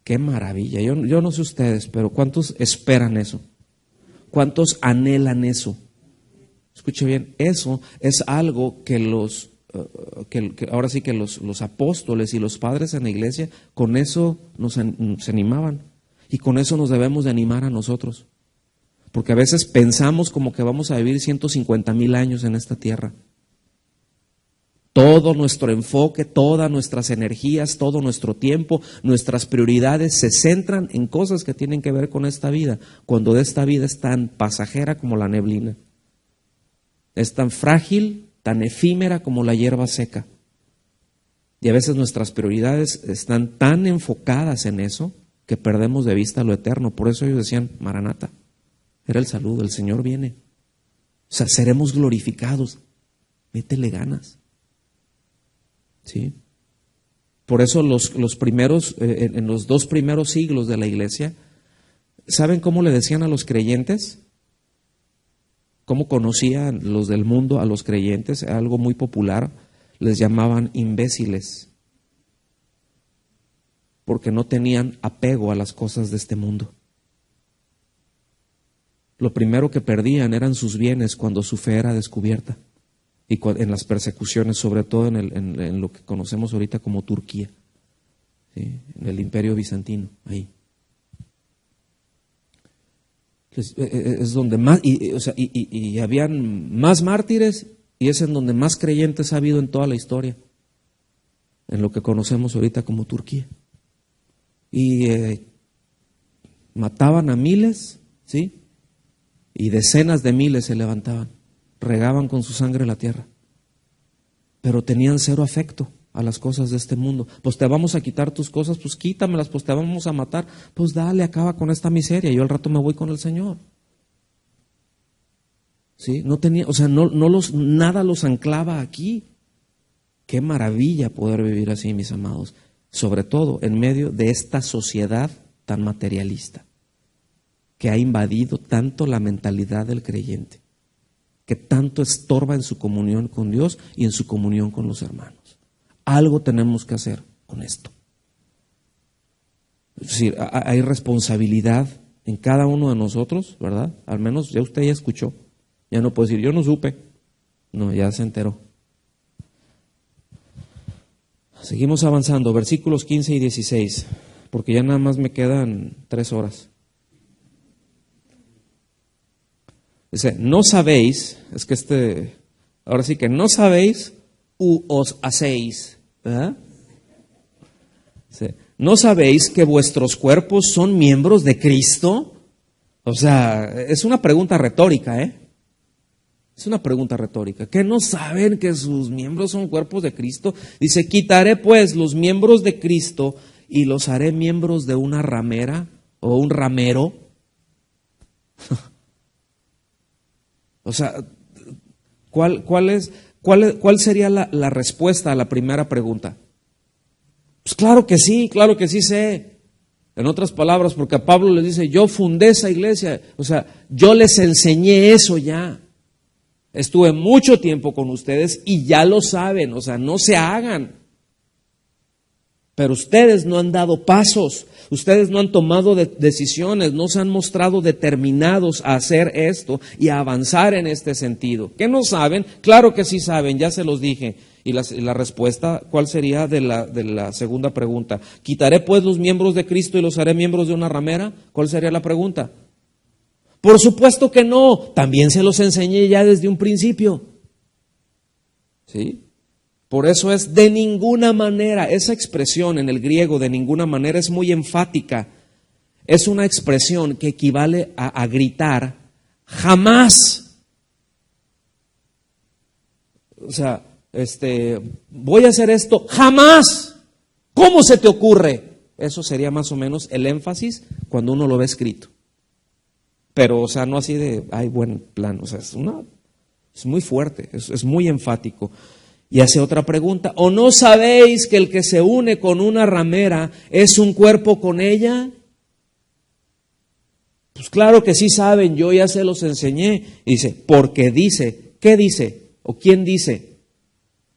Qué maravilla. Yo no sé ustedes, pero ¿cuántos esperan eso? ¿Cuántos anhelan eso? Escuche bien, eso es algo que ahora sí que los apóstoles y los padres en la iglesia, con eso se animaban. Y con eso nos debemos de animar a nosotros. Porque a veces pensamos como que vamos a vivir 150,000 años en esta tierra. Todo nuestro enfoque, todas nuestras energías, todo nuestro tiempo, nuestras prioridades se centran en cosas que tienen que ver con esta vida, cuando de esta vida es tan pasajera como la neblina. Es tan frágil, tan efímera como la hierba seca. Y a veces nuestras prioridades están tan enfocadas en eso que perdemos de vista lo eterno. Por eso ellos decían, Maranata, era el saludo, el Señor viene. O sea, seremos glorificados. Métele ganas. ¿Sí? Por eso los primeros, en los 2 primeros siglos de la iglesia, ¿saben cómo le decían a los creyentes? ¿Cómo conocían los del mundo a los creyentes? Algo muy popular, les llamaban imbéciles, porque no tenían apego a las cosas de este mundo. Lo primero que perdían eran sus bienes cuando su fe era descubierta, y en las persecuciones, sobre todo en lo que conocemos ahorita como Turquía, ¿sí? En el Imperio Bizantino, ahí. Es donde más, y habían más mártires, y es en donde más creyentes ha habido en toda la historia, en lo que conocemos ahorita como Turquía. Y mataban a miles, ¿sí? Y decenas de miles se levantaban, regaban con su sangre la tierra, pero tenían cero afecto a las cosas de este mundo. Pues te vamos a quitar tus cosas, pues quítamelas, pues te vamos a matar, pues dale, acaba con esta miseria, yo al rato me voy con el Señor. ¿Sí? No tenía, o sea, nada los anclaba aquí. Qué maravilla poder vivir así, mis amados, sobre todo en medio de esta sociedad tan materialista que ha invadido tanto la mentalidad del creyente, que tanto estorba en su comunión con Dios y en su comunión con los hermanos. Algo tenemos que hacer con esto. Es decir, hay responsabilidad en cada uno de nosotros, ¿verdad? Al menos ya usted ya escuchó. Ya no puede decir, yo no supe. No, ya se enteró. Seguimos avanzando, versículos 15 y 16, porque ya nada más me quedan 3 horas. Dice, no sabéis, es que ahora sí que no sabéis u os hacéis, ¿verdad? Dice, ¿no sabéis que vuestros cuerpos son miembros de Cristo? O sea, es una pregunta retórica, Es una pregunta retórica. ¿Qué no saben que sus miembros son cuerpos de Cristo? Dice, quitaré pues los miembros de Cristo y los haré miembros de una ramera o un ramero. O sea, ¿cuál sería la respuesta a la primera pregunta? Pues claro que sí sé. En otras palabras, porque a Pablo le dice, yo fundé esa iglesia, o sea, yo les enseñé eso ya. Estuve mucho tiempo con ustedes y ya lo saben, o sea, no se hagan. Pero ustedes no han dado pasos, ustedes no han tomado decisiones, no se han mostrado determinados a hacer esto y a avanzar en este sentido. ¿Qué no saben? Claro que sí saben, ya se los dije. Y la respuesta, ¿cuál sería de la segunda pregunta? ¿Quitaré pues los miembros de Cristo y los haré miembros de una ramera? ¿Cuál sería la pregunta? Por supuesto que no, también se los enseñé ya desde un principio. ¿Sí? Por eso es de ninguna manera, esa expresión en el griego de ninguna manera es muy enfática. Es una expresión que equivale a gritar jamás. O sea, voy a hacer esto jamás. ¿Cómo se te ocurre? Eso sería más o menos el énfasis cuando uno lo ve escrito. Pero, o sea, no así de, ay, buen plan, o sea, es una Es muy fuerte, es muy enfático. Y hace otra pregunta, ¿o no sabéis que el que se une con una ramera es un cuerpo con ella? Pues claro que sí saben, yo ya se los enseñé. Y dice, porque dice, ¿qué dice? ¿O quién dice?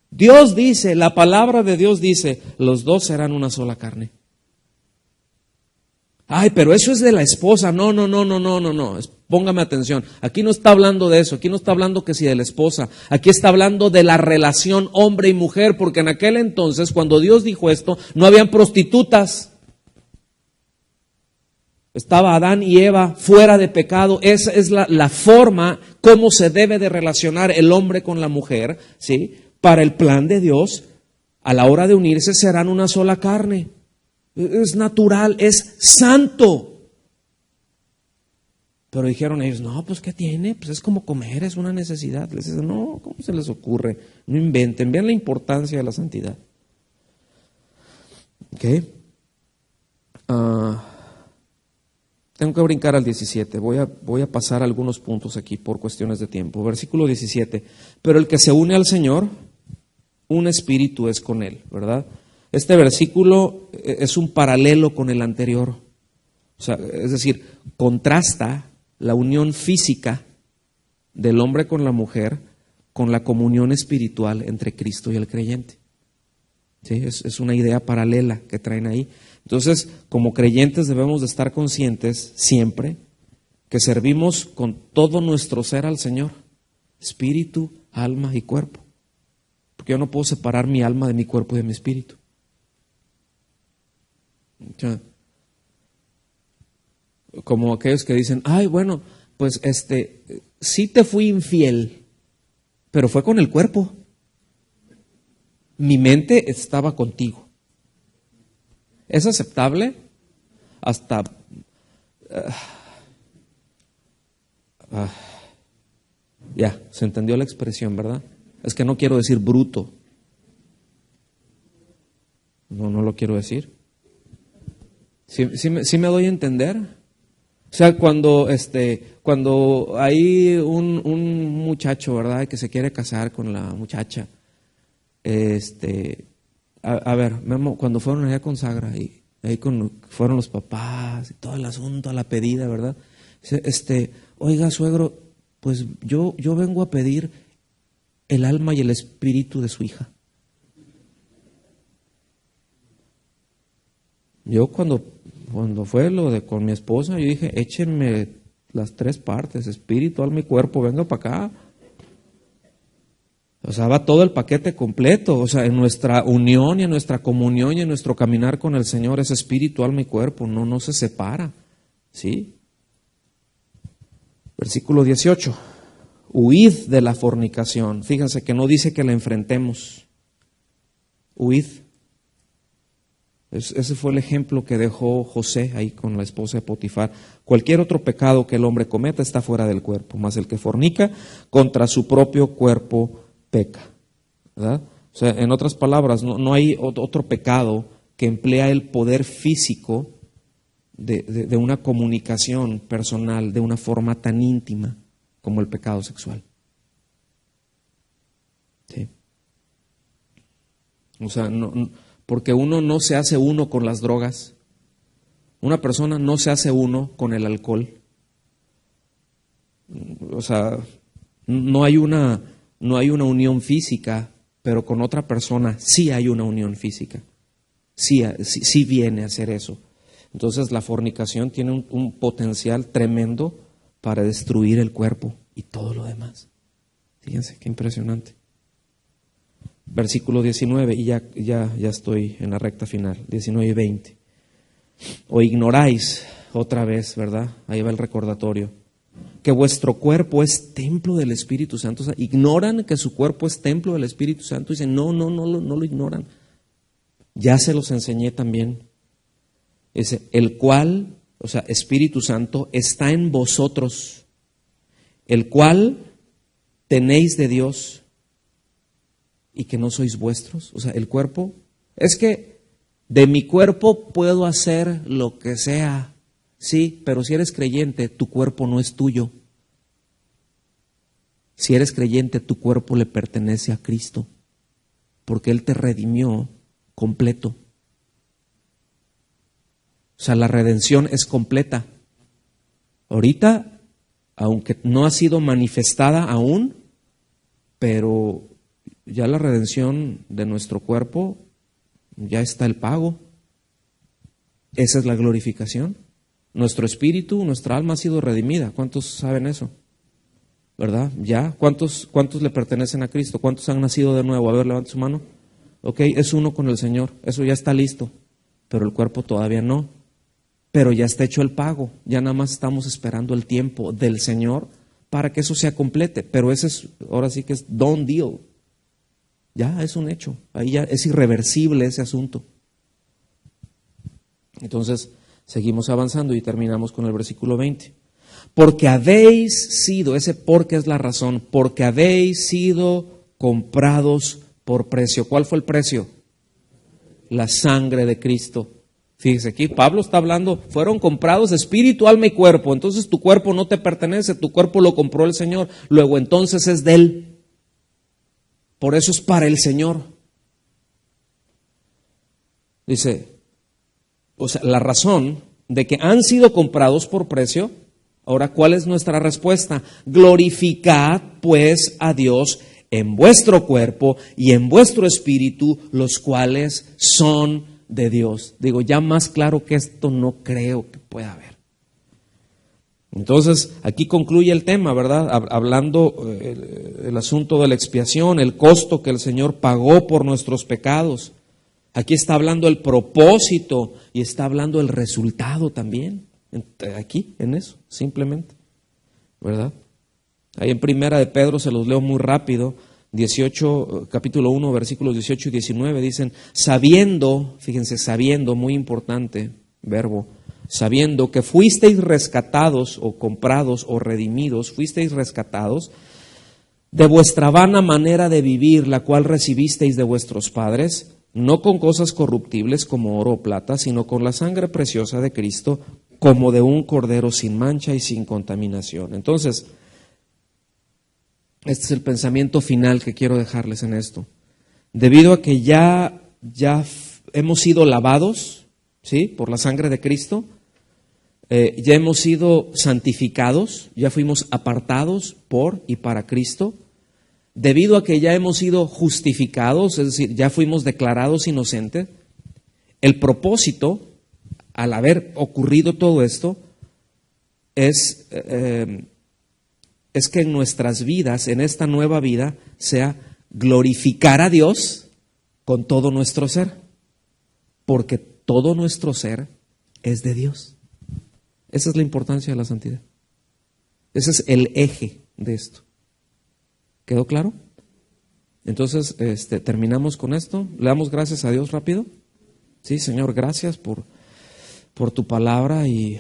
Dios dice, la palabra de Dios dice, los dos serán una sola carne. Ay, pero eso es de la esposa. No. Póngame atención. Aquí no está hablando de eso. Aquí no está hablando que si de la esposa. Aquí está hablando de la relación hombre y mujer. Porque en aquel entonces, cuando Dios dijo esto, no habían prostitutas. Estaba Adán y Eva fuera de pecado. Esa es la forma como se debe de relacionar el hombre con la mujer, ¿sí? Para el plan de Dios, a la hora de unirse serán una sola carne. Es natural, es santo. Pero dijeron ellos, no, pues ¿qué tiene? Pues es como comer, es una necesidad. Les dicen, no, ¿cómo se les ocurre? No inventen, vean la importancia de la santidad. ¿Ok? Tengo que brincar al 17, voy a pasar algunos puntos aquí por cuestiones de tiempo. Versículo 17, pero el que se une al Señor, un espíritu es con él, ¿verdad? Este versículo es un paralelo con el anterior. O sea, es decir, contrasta la unión física del hombre con la mujer con la comunión espiritual entre Cristo y el creyente. ¿Sí? Es una idea paralela que traen ahí. Entonces, como creyentes debemos de estar conscientes siempre que servimos con todo nuestro ser al Señor, espíritu, alma y cuerpo. Porque yo no puedo separar mi alma de mi cuerpo y de mi espíritu. Como aquellos que dicen, ay, bueno, pues sí te fui infiel, pero fue con el cuerpo. Mi mente estaba contigo. ¿Es aceptable? Hasta ya, se entendió la expresión, ¿verdad? Es que no quiero decir bruto. No lo quiero decir. ¿Sí me doy a entender? O sea, cuando hay un muchacho, ¿verdad?, que se quiere casar con la muchacha, a ver, Memo, cuando fueron allá con Sagra, y ahí fueron los papás y todo el asunto, a la pedida, ¿verdad? Oiga, suegro, pues yo vengo a pedir el alma y el espíritu de su hija. Yo cuando fue lo de con mi esposa, yo dije, échenme las tres partes, espíritu, alma y cuerpo, venga para acá. O sea, va todo el paquete completo. O sea, en nuestra unión y en nuestra comunión y en nuestro caminar con el Señor es espíritu, alma y cuerpo, no se separa. ¿Sí? Versículo 18. Huid de la fornicación. Fíjense que no dice que la enfrentemos. Huid. Ese fue el ejemplo que dejó José ahí con la esposa de Potifar. Cualquier otro pecado que el hombre cometa está fuera del cuerpo, mas el que fornica contra su propio cuerpo peca, ¿verdad? O sea, en otras palabras, no hay otro pecado que emplea el poder físico de una comunicación personal de una forma tan íntima como el pecado sexual. ¿Sí? O sea, porque uno no se hace uno con las drogas. Una persona no se hace uno con el alcohol. O sea, no hay una unión física, pero con otra persona sí hay una unión física. Sí viene a ser eso. Entonces la fornicación tiene un potencial tremendo para destruir el cuerpo y todo lo demás. Fíjense, qué impresionante. Versículo 19, y ya estoy en la recta final, 19 y 20. O ignoráis, otra vez, ¿verdad? Ahí va el recordatorio, que vuestro cuerpo es templo del Espíritu Santo. O sea, ignoran que su cuerpo es templo del Espíritu Santo. Dicen, no lo ignoran. Ya se los enseñé también. Dice, el cual, o sea, Espíritu Santo, está en vosotros, el cual tenéis de Dios y que no sois vuestros. O sea, el cuerpo, es que de mi cuerpo puedo hacer lo que sea. Sí, pero si eres creyente, tu cuerpo no es tuyo. Si eres creyente, tu cuerpo le pertenece a Cristo, porque Él te redimió completo. O sea, la redención es completa. Ahorita, aunque no ha sido manifestada aún, pero ya la redención de nuestro cuerpo, ya está el pago. Esa es la glorificación. Nuestro espíritu, nuestra alma ha sido redimida. ¿Cuántos saben eso? ¿Verdad? ¿Ya? ¿Cuántos le pertenecen a Cristo? ¿Cuántos han nacido de nuevo? A ver, levante su mano. Ok, es uno con el Señor. Eso ya está listo. Pero el cuerpo todavía no. Pero ya está hecho el pago. Ya nada más estamos esperando el tiempo del Señor para que eso se complete. Pero ese es, ahora sí que es done deal. Ya es un hecho. Ahí ya es irreversible ese asunto. Entonces, seguimos avanzando y terminamos con el versículo 20. Porque habéis sido, ese porque es la razón, porque habéis sido comprados por precio. ¿Cuál fue el precio? La sangre de Cristo. Fíjese aquí, Pablo está hablando, fueron comprados espíritu, alma y cuerpo. Entonces tu cuerpo no te pertenece, tu cuerpo lo compró el Señor. Luego entonces es de Él. Por eso es para el Señor. Dice, o sea, la razón de que han sido comprados por precio. Ahora, ¿cuál es nuestra respuesta? Glorificad pues a Dios en vuestro cuerpo y en vuestro espíritu, los cuales son de Dios. Digo, ya más claro que esto no creo que pueda haber. Entonces, aquí concluye el tema, ¿verdad? Hablando el asunto de la expiación, el costo que el Señor pagó por nuestros pecados. Aquí está hablando el propósito y está hablando el resultado también. Aquí, en eso, simplemente, ¿verdad? Ahí en Primera de Pedro, se los leo muy rápido, 18, capítulo 1, versículos 18 y 19, dicen, sabiendo, fíjense, sabiendo, muy importante verbo, sabiendo que fuisteis rescatados o comprados o redimidos, fuisteis rescatados de vuestra vana manera de vivir, la cual recibisteis de vuestros padres, no con cosas corruptibles como oro o plata, sino con la sangre preciosa de Cristo, como de un cordero sin mancha y sin contaminación. Entonces, este es el pensamiento final que quiero dejarles en esto. Debido a que ya hemos sido lavados, ¿sí?, por la sangre de Cristo, ya hemos sido santificados, ya fuimos apartados por y para Cristo. Debido a que ya hemos sido justificados, es decir, ya fuimos declarados inocentes, el propósito, al haber ocurrido todo esto, es que en nuestras vidas, en esta nueva vida, sea glorificar a Dios con todo nuestro ser, porque todo nuestro ser es de Dios. Esa es la importancia de la santidad. Ese es el eje de esto. ¿Quedó claro? Entonces, terminamos con esto. Le damos gracias a Dios rápido. Sí, Señor, gracias por tu palabra y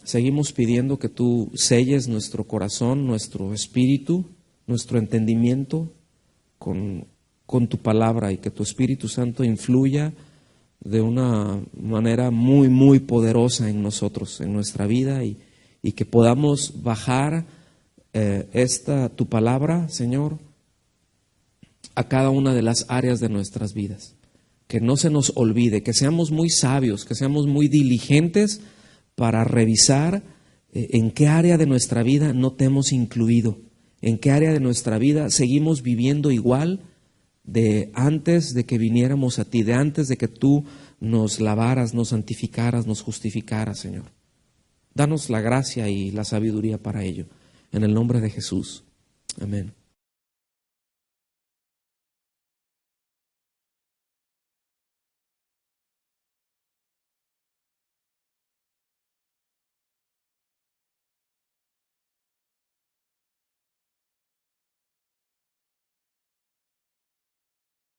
seguimos pidiendo que tú selles nuestro corazón, nuestro espíritu, nuestro entendimiento con tu palabra y que tu Espíritu Santo influya de una manera muy, muy poderosa en nosotros, en nuestra vida y que podamos bajar tu palabra, Señor, a cada una de las áreas de nuestras vidas. Que no se nos olvide, que seamos muy sabios, que seamos muy diligentes para revisar en qué área de nuestra vida no te hemos incluido, en qué área de nuestra vida seguimos viviendo igual de antes de que viniéramos a ti, de antes de que tú nos lavaras, nos santificaras, nos justificaras, Señor. Danos la gracia y la sabiduría para ello. En el nombre de Jesús. Amén.